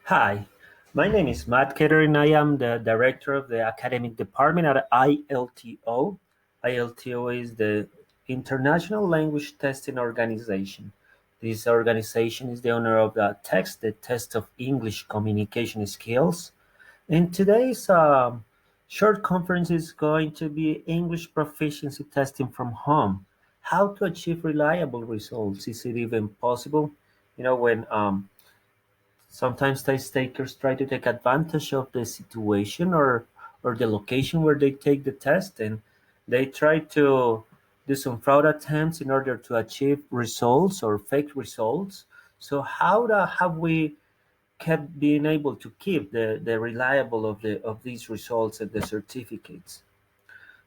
Hi, my name is Matt Ketter and I am the director of the academic department at ILTO. ILTO is the International Language Testing Organization. This organization is the owner of the test of English communication skills. And today's short conference is going to be English proficiency testing from home. How to achieve reliable results? Is it even possible? When sometimes test takers try to take advantage of the situation or the location where they take the test, and they try to do some fraud attempts in order to achieve results or fake results. So have we kept being able to keep the reliable of these results and the certificates?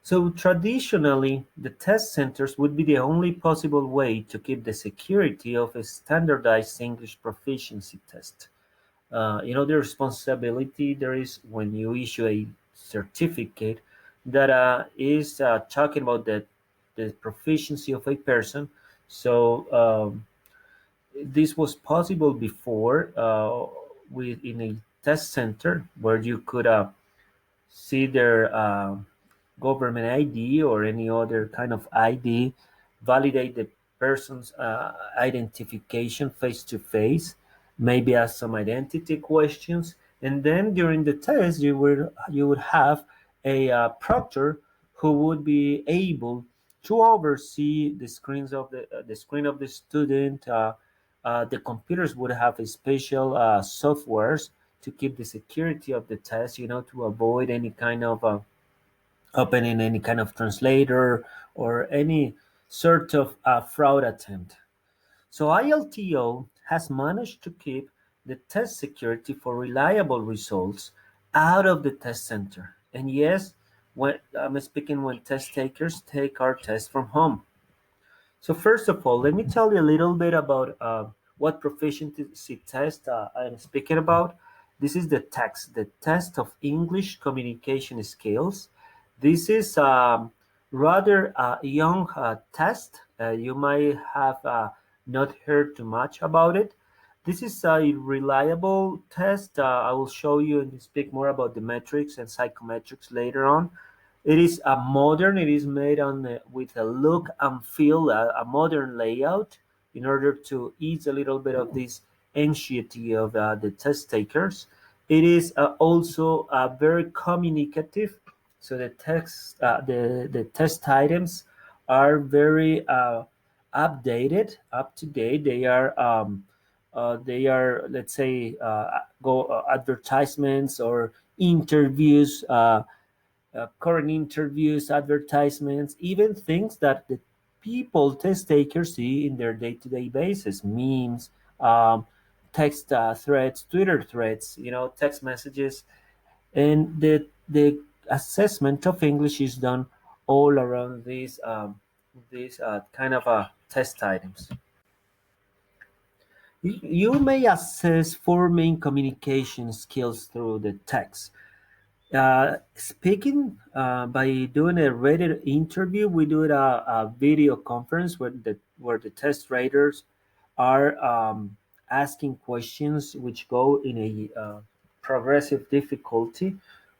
So traditionally, the test centers would be the only possible way to keep the security of a standardized English proficiency test. The responsibility there is when you issue a certificate that is talking about the proficiency of a person. So this was possible before with in a test center where you could see their government ID or any other kind of ID, validate the person's identification face to face, maybe ask some identity questions, and then during the test you would have a proctor who would be able to oversee the screen of the student. The computers would have a special softwares to keep the security of the test, to avoid any kind of opening any kind of translator or any sort of fraud attempt. So ILTO has managed to keep the test security for reliable results out of the test center. And yes, when I'm speaking when test takers take our test from home. So first of all, let me tell you a little bit about what proficiency test I'm speaking about. This is the test of English communication skills. This is rather a young test. You might have not heard too much about it. This is a reliable test. I will show you and speak more about the metrics and psychometrics later on. It is a modern. It is made with a look and feel, a modern layout, in order to ease a little bit of this anxiety of the test takers. It is also very communicative. So the test items are very updated, up to date. They are, let's say, go advertisements or interviews. Current interviews, advertisements, even things that the people, test takers, see in their day-to-day basis, memes, um, text threads, Twitter threads, text messages, and the assessment of English is done all around these kind of test items. You may assess four main communication skills through the text. Speaking by doing a rated interview, we do a video conference where the test raters are asking questions which go in a progressive difficulty,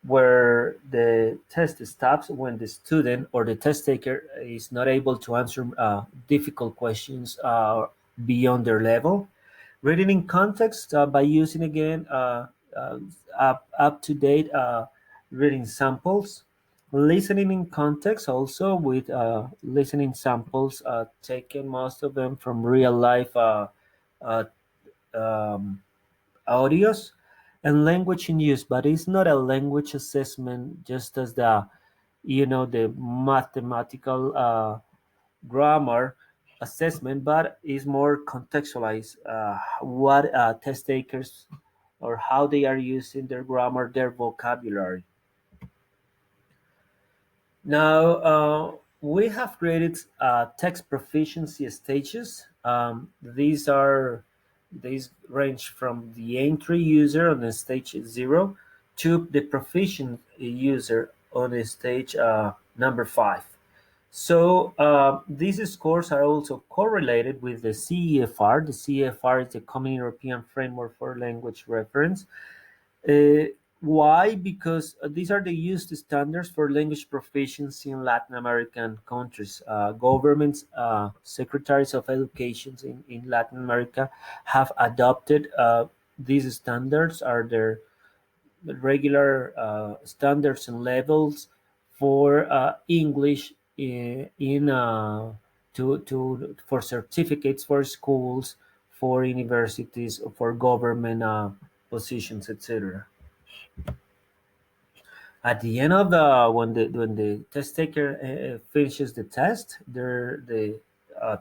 where the test stops when the student or the test taker is not able to answer difficult questions beyond their level. Reading in context by using again up to date reading samples. Listening in context also with listening samples taken most of them from real life uh, um, audios, and language in use, but it's not a language assessment just as the mathematical grammar assessment, but is more contextualized. What test takers or how they are using their grammar, their vocabulary. Now, we have created text proficiency stages. These range from the entry user on the stage 0 to the proficient user on the stage number 5. So these scores are also correlated with the CEFR. The CEFR is the Common European Framework for Language Reference. Uh, why? Because these are the used standards for language proficiency in Latin American countries. Governments, secretaries of education in Latin America have adopted these standards, are their regular standards and levels for English in to for certificates for schools, for universities, for government positions, etc. At the end of the when the test taker finishes the test, the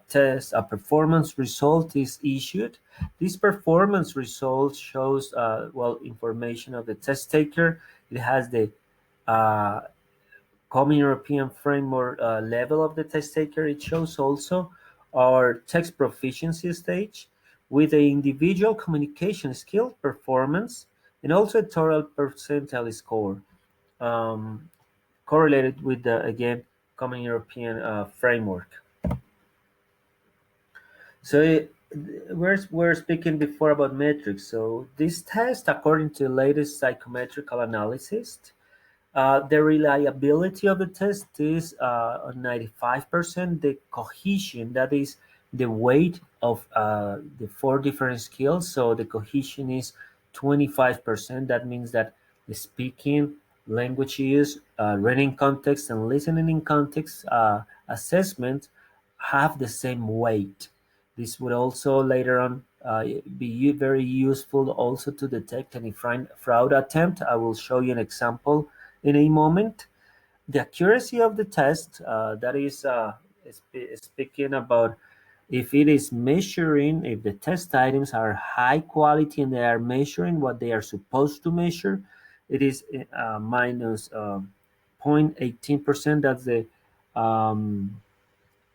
test a performance result is issued. This performance result shows information of the test taker. It has the uh, common European framework level of the test taker. It shows also our text proficiency stage with the individual communication skill performance and also a total percentile score um, correlated with the again common European framework. So we're speaking before about metrics. So this test, according to the latest psychometrical analysis, the reliability of the test is 95%. The cohesion, that is the weight of the four different skills. So the cohesion is 25%. That means that the speaking, language use, reading context, and listening in context assessment have the same weight. This would also later on be very useful also to detect any fraud attempt. I will show you an example in a moment. The accuracy of the test, that is speaking about if it is measuring, if the test items are high quality and they are measuring what they are supposed to measure, it is minus 0.18%. That's the um,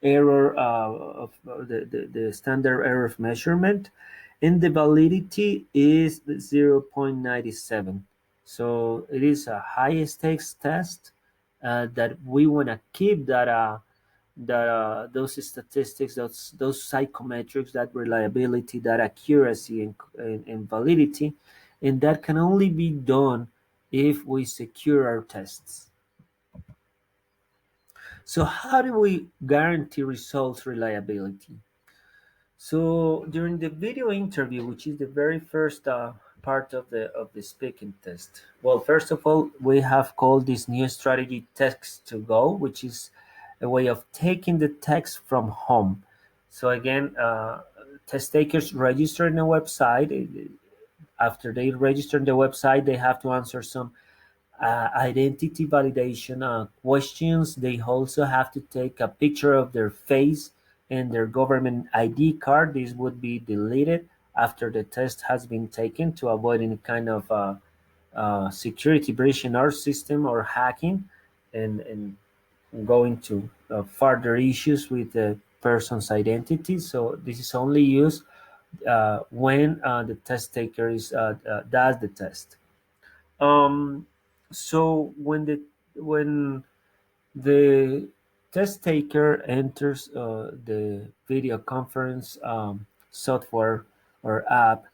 error of the standard error of measurement, and the validity is 0.97. So it is a high stakes test that we want to keep that those statistics, those psychometrics, that reliability, that accuracy and validity, and that can only be done if we secure our tests. So how do we guarantee results reliability? So during the video interview, which is the very first part of the speaking test, well, first of all, we have called this new strategy text to go, which is a way of taking the text from home. So again, test takers register in a website. After they register in the website, they have to answer some identity validation questions. They also have to take a picture of their face and their government ID card. This would be deleted after the test has been taken to avoid any kind of security breach in our system or hacking and going to further issues with the person's identity. So this is only used when the test taker does the test. Um, so when the test taker enters the video conference software or app,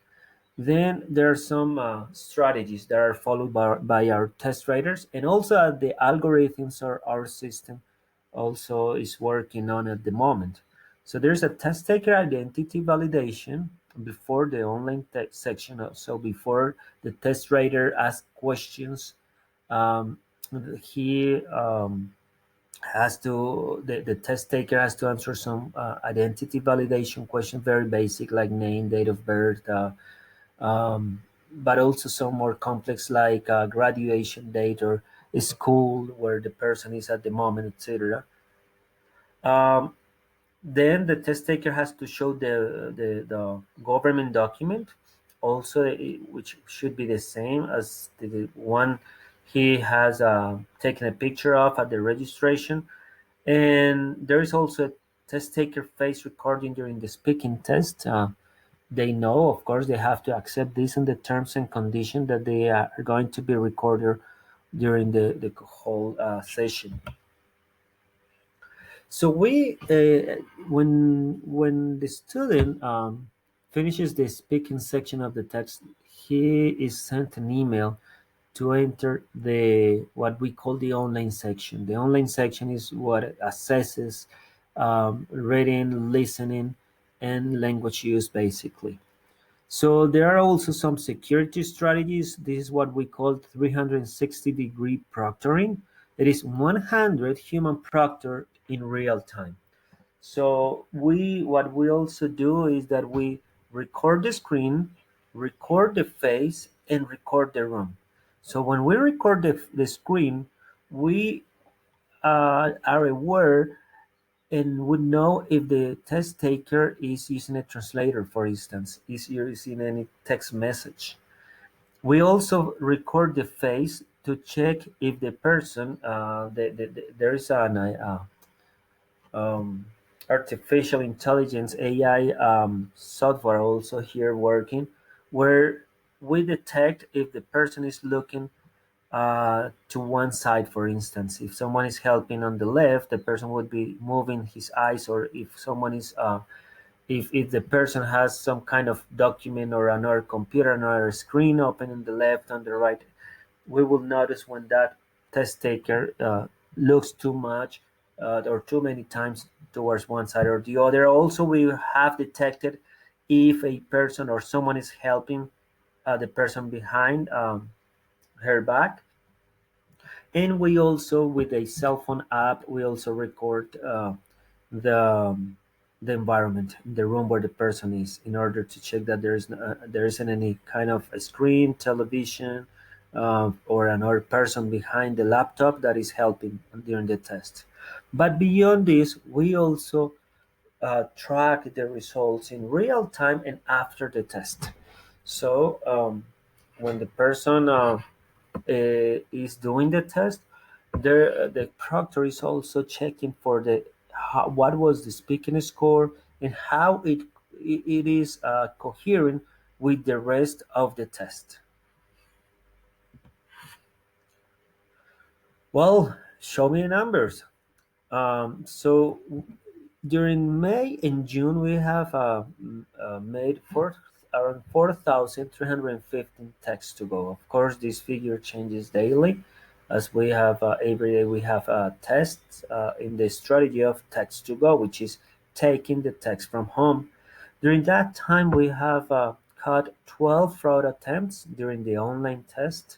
then there are some strategies that are followed by our test writers, and also the algorithms our system also is working on at the moment. So there's a test taker identity validation before the online test section. So before the test writer asks questions, um, he has to the test taker has to answer some identity validation questions, very basic like name, date of birth. But also some more complex like graduation date or school where the person is at the moment, etc. Um, then the test taker has to show the government document, also which should be the same as the one he has taken a picture of at the registration. And there is also a test taker face recording during the speaking test. They know, of course, they have to accept this in the terms and conditions that they are going to be recorded during the whole session. So when the student finishes the speaking section of the text, he is sent an email to enter the what we call the online section. The online section is what assesses reading, listening, and language use basically. So there are also some security strategies. This is what we call 360-degree proctoring. It is 100 human proctor in real time. So what we also do is that we record the screen, record the face, and record the room. So when we record the screen, we are aware and would know if the test taker is using a translator, for instance, is using any text message. We also record the face to check if the person, there is an um, artificial intelligence AI software also here working, where we detect if the person is looking to one side. For instance, if someone is helping on the left, the person would be moving his eyes, or if someone is if the person has some kind of document or another computer, another screen open on the left, on the right, we will notice when that test taker looks too much or too many times towards one side or the other. Also, we have detected if a person or someone is helping the person behind her back. And we also, with a cell phone app, we also record the the environment, the room where the person is, in order to check that there isn't any kind of a screen, television, or another person behind the laptop that is helping during the test. But beyond this, we also track the results in real time and after the test. So when the person is doing the test, the proctor is also checking for what was the speaking score and how it is coherent with the rest of the test. Well, show me the numbers. So during May and June, we have made around 4,315 texts to go. Of course, this figure changes daily, as we have every day we have tests in the strategy of text to go, which is taking the text from home. During that time, we have caught 12 fraud attempts during the online test,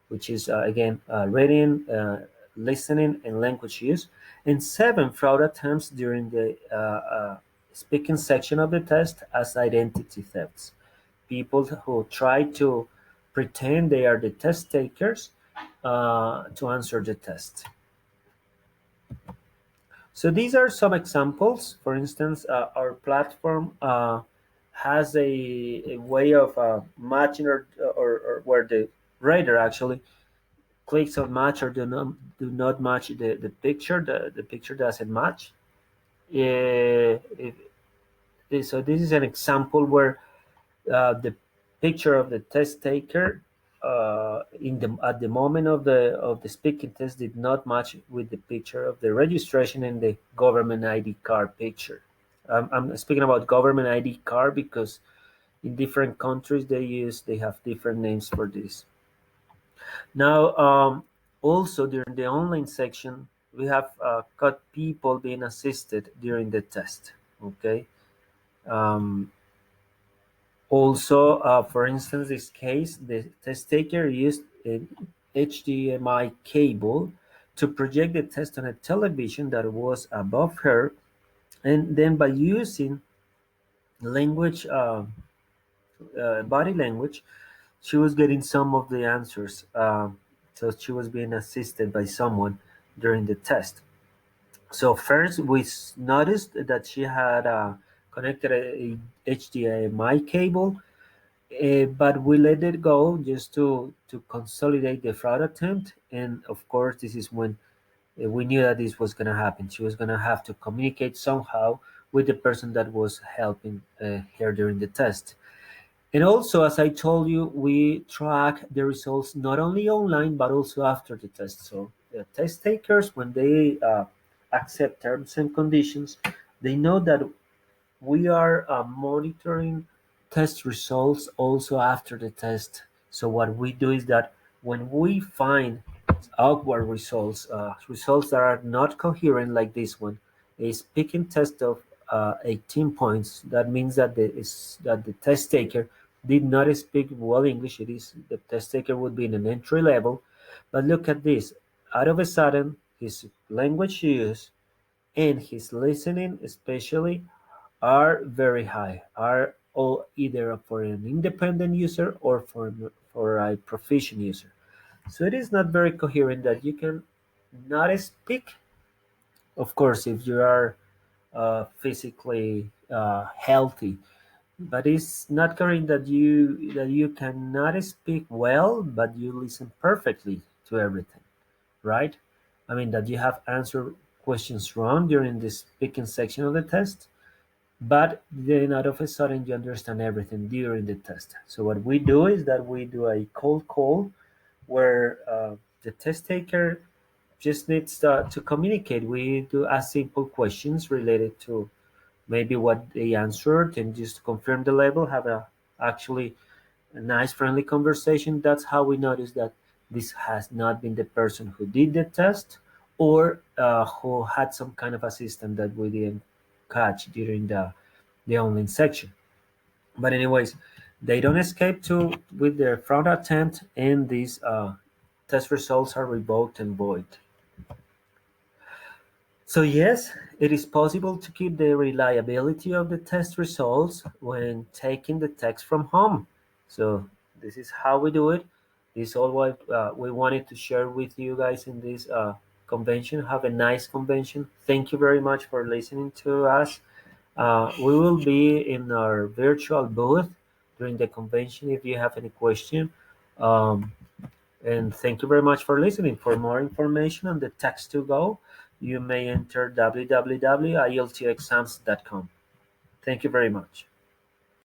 which is again reading, listening, and language use, and 7 fraud attempts during the speaking section of the test as identity thefts. People who try to pretend they are the test takers to answer the test. So these are some examples. For instance, our platform has a way of matching or where the reader actually clicks on match or do not match the picture. The picture doesn't match. So this is an example where the picture of the test taker in the at the moment of the speaking test did not match with the picture of the registration and the government ID card picture. I'm speaking about government ID card because in different countries they have different names for this. Now, also during the online section, we have got people being assisted during the test. Okay. Um, Also, for instance, this case, the test taker used an HDMI cable to project the test on a television that was above her, and then by using language, body language, she was getting some of the answers. So she was being assisted by someone during the test. So first, we noticed that she had connected a HDMI cable. But we let it go just to consolidate the fraud attempt. And of course, this is when we knew that this was going to happen. She was going to have to communicate somehow with the person that was helping her during the test. And also, as I told you, we track the results not only online but also after the test. So the test takers, when they accept terms and conditions, they know that we are monitoring test results also after the test. So what we do is that when we find awkward results, results that are not coherent like this one, a speaking test of 18 points, that means that the test taker did not speak well English. It is the test taker would be in an entry level. But look at this. Out of a sudden, his language use and his listening especially are very high, are all either for an independent user or for a proficient user. So it is not very coherent that you can not speak. Of course, if you are physically healthy, but it's not coherent that you cannot speak well, but you listen perfectly to everything, right? I mean that you have answered questions wrong during the speaking section of the test, but then out of a sudden you understand everything during the test. So what we do is that we do a cold call where the test taker just needs to communicate. We do ask simple questions related to maybe what they answered and just confirm the level, have actually a nice friendly conversation. That's how we notice that this has not been the person who did the test or who had some kind of assistant that we didn't catch during the online section. But anyways, they don't escape to with their fraud attempt, and these test results are revoked and void. So yes, it is possible to keep the reliability of the test results when taking the text from home. So this is how we do it. This is all what we wanted to share with you guys in this convention. Have a nice convention. Thank you very much for listening to us. We will be in our virtual booth during the convention if you have any question. Um, and thank you very much for listening. For more information on the text to go, you may enter www.iltexams.com. Thank you very much.